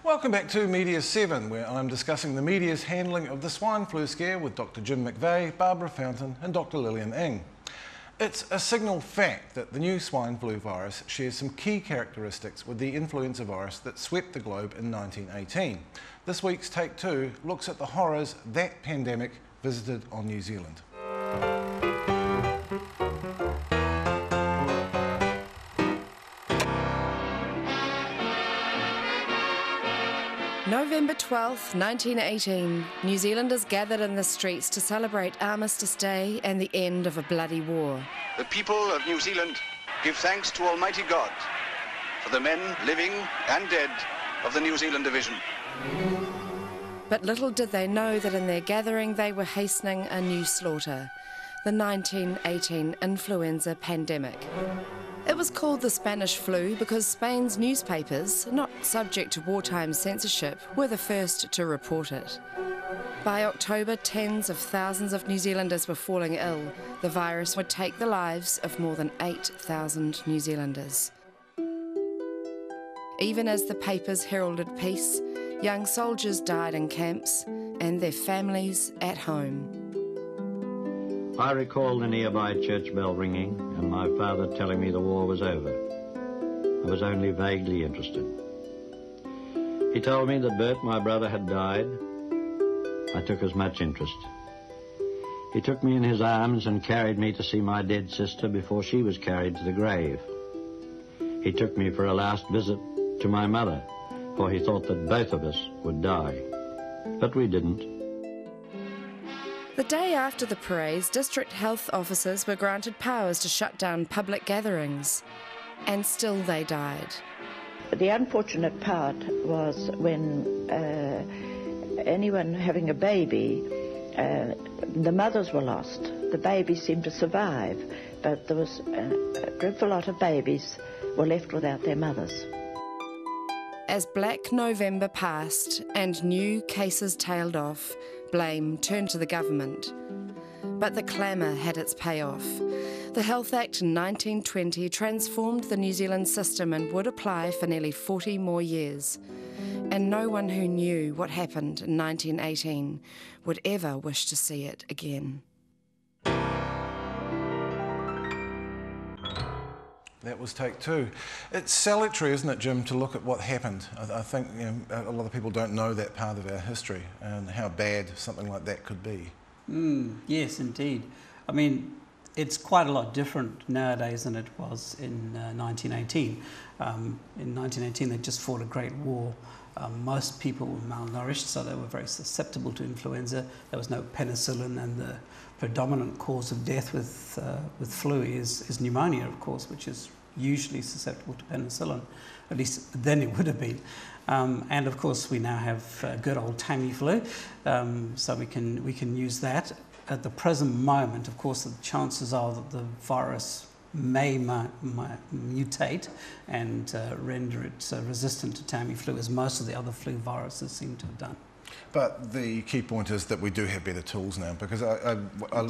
Welcome back to Media 7, where I'm discussing the media's handling of the swine flu scare with Dr. Jim McVeigh, Barbara Fountain and Dr. Lillian Ng. It's a signal fact that the new swine flu virus shares some key characteristics with the influenza virus that swept the globe in 1918. This week's Take 2 looks at the horrors that pandemic visited on New Zealand. November 12th, 1918, New Zealanders gathered in the streets to celebrate Armistice Day and the end of a bloody war. The people of New Zealand give thanks to Almighty God for the men living and dead of the New Zealand Division. But little did they know that in their gathering they were hastening a new slaughter, the 1918 influenza pandemic. It was called the Spanish flu because Spain's newspapers, not subject to wartime censorship, were the first to report it. By October, tens of thousands of New Zealanders were falling ill. The virus would take the lives of more than 8,000 New Zealanders. Even as the papers heralded peace, young soldiers died in camps and their families at home. I recall the nearby church bell ringing and my father telling me the war was over. I was only vaguely interested. He told me that Bert, my brother, had died. I took as much interest. He took me in his arms and carried me to see my dead sister before she was carried to the grave. He took me for a last visit to my mother, for he thought that both of us would die. But we didn't. The day after the parades, district health officers were granted powers to shut down public gatherings, and still they died. The unfortunate part was when anyone having a baby, the mothers were lost. The babies seemed to survive, but there was a dreadful lot of babies were left without their mothers. As Black November passed and new cases tailed off, blame turned to the government. But the clamour had its payoff. The Health Act in 1920 transformed the New Zealand system and would apply for nearly 40 more years. And no one who knew what happened in 1918 would ever wish to see it again. That was Take 2. It's salutary, isn't it, Jim, to look at what happened. I think a lot of people don't know that part of our history and how bad something like that could be. Yes, indeed. I mean, it's quite a lot different nowadays than it was in 1918. In 1918, they just fought a great war. Most people were malnourished, so they were very susceptible to influenza. There was no penicillin, and the predominant cause of death with flu is pneumonia, of course, which is usually susceptible to penicillin. At least then it would have been. And of course, we now have good old Tamiflu, so we can use that. At the present moment, of course, the chances are that the virus may mutate and render it resistant to Tamiflu, as most of the other flu viruses seem to have done. But the key point is that we do have better tools now, because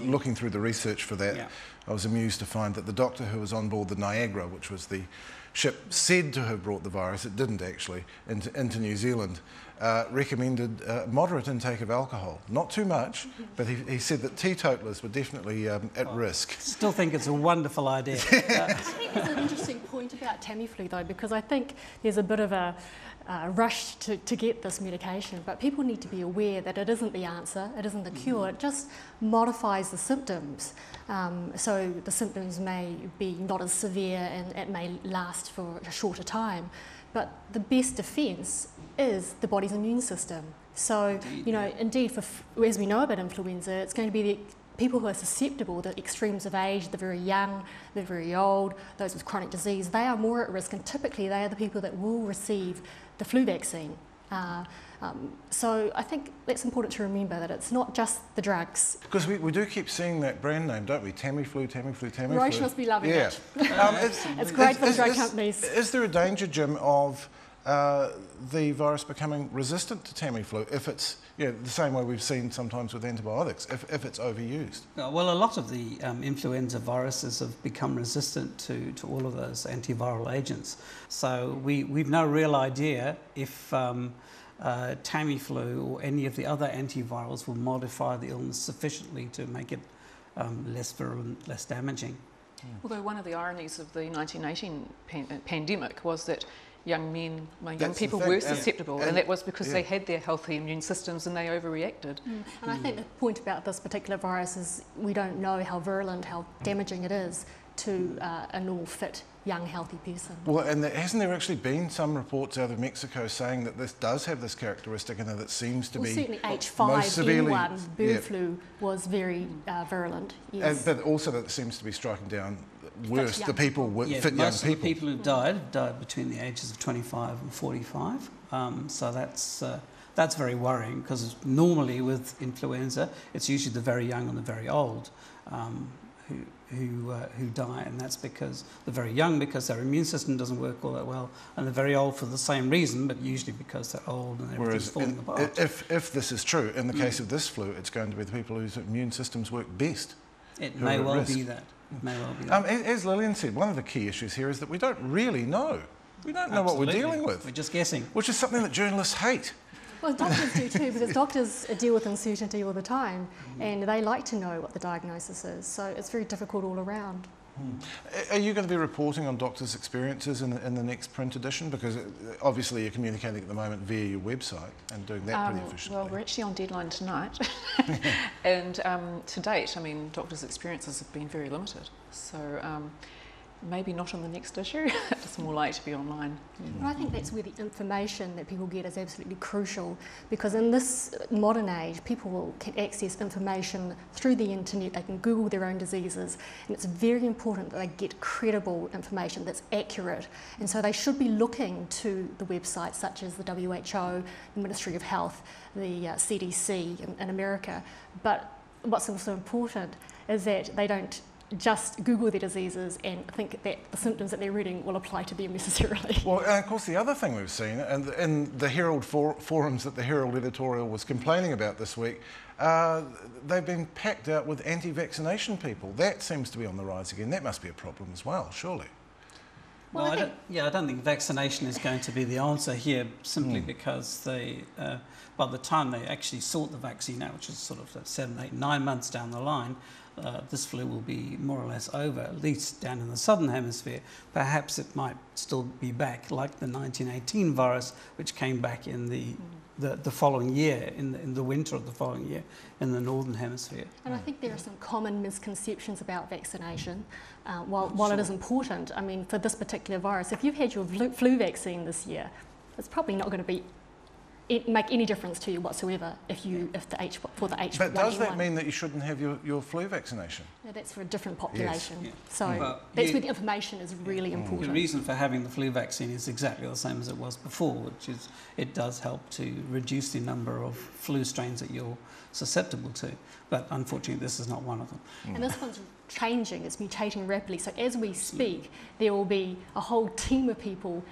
looking through the research for that, I was amused to find that the doctor who was on board the Niagara, which was the ship said to have brought the virus, it didn't actually, into New Zealand, recommended moderate intake of alcohol. Not too much, but he said that teetotalers were definitely at risk. Still think it's a wonderful idea. I think there's an interesting point about Tamiflu, though, because I think there's a bit of a rush to get this medication, but people need to be aware that it isn't the answer, it isn't the cure, it just modifies the symptoms. So the symptoms may be not as severe and it may last for a shorter time, but the best defence is the body's immune system. So, indeed, as we know about influenza, it's going to be the people who are susceptible, the extremes of age, the very young, the very old, those with chronic disease, they are more at risk, and typically they are the people that will receive the flu vaccine. So I think that's important to remember, that it's not just the drugs. Because we do keep seeing that brand name, don't we? Tamiflu, Tamiflu, Tamiflu. Roche must be loving it. It's It's great for the drug companies. Is there a danger, Jim, of the virus becoming resistant to Tamiflu if it's, the same way we've seen sometimes with antibiotics, if it's overused? Well, a lot of the influenza viruses have become resistant to all of those antiviral agents. So we've no real idea if Tamiflu or any of the other antivirals will modify the illness sufficiently to make it less virulent, less damaging. Although one of the ironies of the 1918 pandemic was that young people were susceptible, and that was because they had their healthy immune systems and they overreacted. And I think the point about this particular virus is we don't know how virulent, how damaging it is to a normal, fit, young, healthy person. Well, and hasn't there actually been some reports out of Mexico saying that this does have this characteristic and that it seems to be certainly H5N1 bird flu was very virulent, yes. But also that it seems to be striking down worse the people with fit young people. Most of the people who died between the ages of 25 and 45. So that's very worrying, because normally with influenza, it's usually the very young and the very old who die, and that's because the very young, because their immune system doesn't work all that well, and the very old for the same reason, but usually because they're old and everything's falling apart. If this is true, in the case of this flu, it's going to be the people whose immune systems work best. It may well be that. As Lillian said, one of the key issues here is that we don't really know. We don't know what we're dealing with. We're just guessing. Which is something that journalists hate. Well, doctors do too, because doctors deal with uncertainty all the time, and they like to know what the diagnosis is, so it's very difficult all around. Are you going to be reporting on doctors' experiences in the next print edition? Because obviously you're communicating at the moment via your website and doing that pretty efficiently. Well, we're actually on deadline tonight. And to date, I mean, doctors' experiences have been very limited. So maybe not on the next issue. It's more likely to be online. But I think that's where the information that people get is absolutely crucial, because in this modern age, people can access information through the internet. They can Google their own diseases, and it's very important that they get credible information that's accurate. And so they should be looking to the websites such as the WHO, the Ministry of Health, the CDC in America. But what's also important is that they don't just Google their diseases and think that the symptoms that they're reading will apply to them necessarily. Well, and of course the other thing we've seen, and in the Herald forums that the Herald editorial was complaining about this week, they've been packed out with anti-vaccination people. That seems to be on the rise again. That must be a problem as well, surely. Well, I don't think vaccination is going to be the answer here, simply because they, by the time they actually sort the vaccine out, which is sort of 7, 8, 9 months down the line, this flu will be more or less over, at least down in the southern hemisphere. Perhaps it might still be back, like the 1918 virus, which came back in the following year, in the winter of the following year, in the northern hemisphere. And I think there are some common misconceptions about vaccination. While it is important, I mean, for this particular virus, if you've had your flu vaccine this year, it's probably not going to make any difference to you whatsoever for the H1N1. But does that mean that you shouldn't have your flu vaccination? No, that's for a different population. Yes. Yeah. So that's where the information is really important. The reason for having the flu vaccine is exactly the same as it was before, which is it does help to reduce the number of flu strains that you're susceptible to. But unfortunately, this is not one of them. And this one's changing, it's mutating rapidly. So as we speak, there will be a whole team of people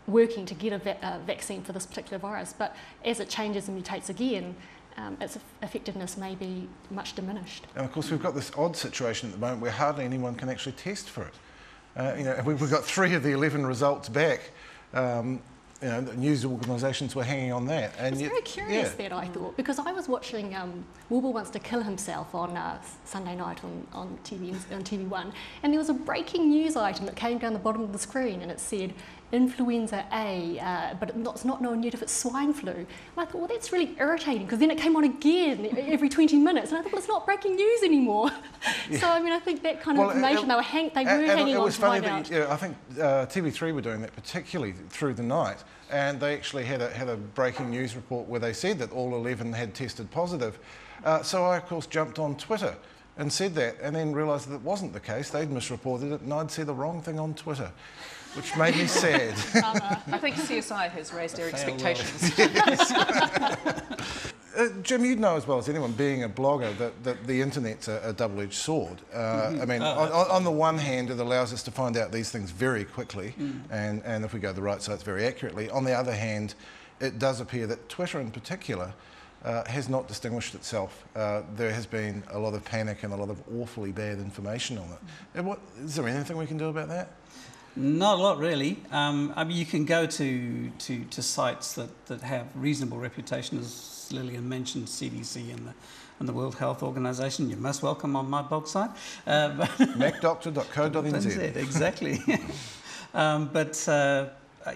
working to get a vaccine for this particular virus, but as it changes and mutates again, its effectiveness may be much diminished. And of course we've got this odd situation at the moment where hardly anyone can actually test for it. We've got 3 of the 11 results back. The news organisations were hanging on that. And it's very curious that, I thought, because I was watching Wilbur Wants to Kill Himself on Sunday night on TV1, and there was a breaking news item that came down the bottom of the screen, and it said influenza A, but it's not known yet if it's swine flu. And I thought, well, that's really irritating, because then it came on again every 20 minutes, and I thought, well, it's not breaking news anymore. So, I mean, I think that kind of information, they were hanging on to find out. I think TV3 were doing that particularly through the night, and they actually had a breaking news report where they said that all 11 had tested positive. So I, of course, jumped on Twitter and said that, and then realised that it wasn't the case. They'd misreported it, and I'd said the wrong thing on Twitter, which made me sad. I think CSI has raised their expectations. Jim, you'd know as well as anyone, being a blogger, that the internet's a double-edged sword. I mean, on the one hand, it allows us to find out these things very quickly, and if we go to the right sites, very accurately. On the other hand, it does appear that Twitter in particular has not distinguished itself. There has been a lot of panic and a lot of awfully bad information on it. Is there anything we can do about that? Not a lot, really. I mean, you can go to sites that have reasonable reputation, as Lillian mentioned, CDC and the World Health Organization. You're most welcome on my blog site. macdoctor.co.nz. Exactly.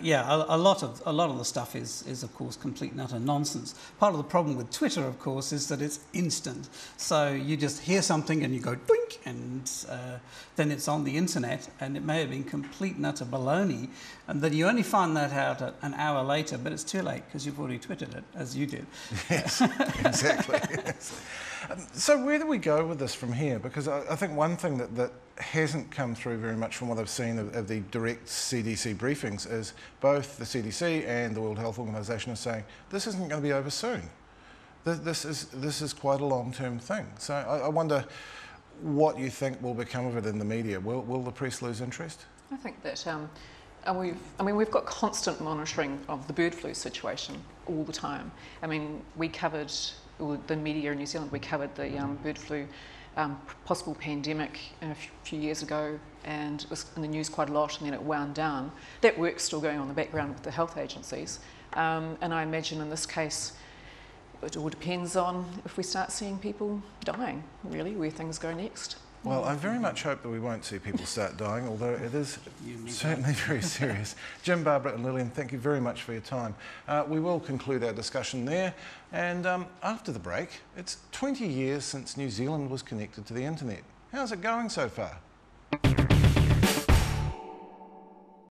Yeah, a lot of the stuff is of course complete and utter nonsense. Part of the problem with Twitter, of course, is that it's instant. So you just hear something and you go doink, and then it's on the internet, and it may have been complete and utter baloney, and then you only find that out an hour later, but it's too late because you've already twittered it, as you did. Yes, exactly. So where do we go with this from here? Because I think one thing that hasn't come through very much from what I've seen of the direct CDC briefings is both the CDC and the World Health Organization are saying this isn't going to be over soon. This is quite a long-term thing. So I wonder what you think will become of it in the media. Will the press lose interest? I think that we've got constant monitoring of the bird flu situation all the time. I mean, we covered, the media in New Zealand, we covered the bird flu possible pandemic a few years ago, and it was in the news quite a lot, and then it wound down. That work's still going on in the background with the health agencies, and I imagine in this case it all depends on if we start seeing people dying, really, where things go next. Well, I very much hope that we won't see people start dying, although it is certainly very serious. Jim, Barbara and Lillian, thank you very much for your time. We will conclude our discussion there, and after the break, it's 20 years since New Zealand was connected to the internet. How's it going so far?